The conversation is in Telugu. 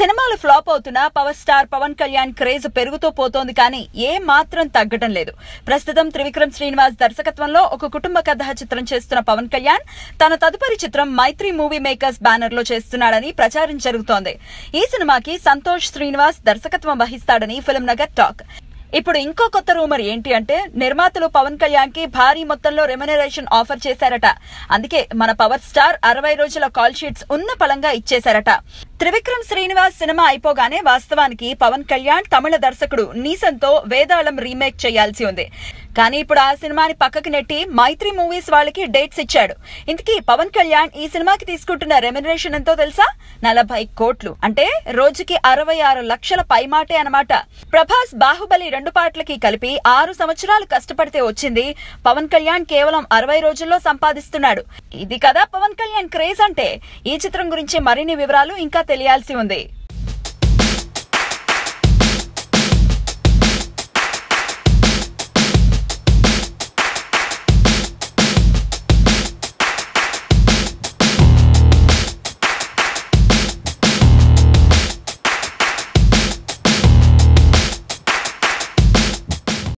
సినిమాలు ఫ్లాప్ అవుతున్నా power star Pawan Kalyan craze పెరుగుతూ పోతోంది కానీ ఏ మాత్రం తగ్గటం లేదు. ప్రస్తుతం త్రివిక్రమ్ శ్రీనివాస్ దర్శకత్వంలో ఒక కుటుంబ కథ చిత్రం చేస్తున్న పవన్ కళ్యాణ్ తన తదుపరి చిత్రం మైత్రి మూవీ మేకర్స్ బ్యానర్ లో చేస్తున్నాడని ప్రచారం జరుగుతోంది. ఈ సినిమాకి సంతోష్ శ్రీనివాస్ దర్శకత్వం వహిస్తాడని ఫిల్మ్ నగర్ టాక్. ఇప్పుడు ఇంకో కొత్త రూమర్ ఏంటి అంటే నిర్మాతలు పవన్ కళ్యాణ్ కి భారీ మొత్తంలో రెమ్యునరేషన్ ఆఫర్ చేశారట. అందుకే మన పవర్ స్టార్ 60 రోజుల కాల్ షీట్స్ ఉన్న పలంగా ఇచ్చేశారట. త్రివిక్రమ్ శ్రీనివాస్ సినిమా అయిపోగానే వాస్తవానికి పవన్ కళ్యాణ్ తమిళ దర్శకుడు నీసన్తో వేదాళం రీమేక్ చేయాల్సి ఉంది. కానీ ఇప్పుడు ఆ సినిమాని పక్కకి నెట్టి మైత్రి మూవీస్ వాళ్ళకి డేట్స్ ఇచ్చాడు. ఇంతకీ పవన్ కళ్యాణ్ ఈ సినిమాకి తీసుకుంటున్న రెమ్యునరేషన్ ఎంతో తెలుసా? 40 కోట్లు, అంటే రోజుకి 66 లక్షల పైమాటే అన్నమాట. ప్రభాస్ బాహుబలి 2 పాటలకి కలిపి 6 సంవత్సరాలు కష్టపడితే వచ్చింది పవన్ కళ్యాణ్ కేవలం 60 రోజుల్లో సంపాదిస్తున్నాడు. ఇది కదా పవన్ కళ్యాణ్ క్రేజ్ అంటే. ఈ చిత్రం గురించి మరిన్ని వివరాలు ఇంకా తెలియాల్సి ఉంది.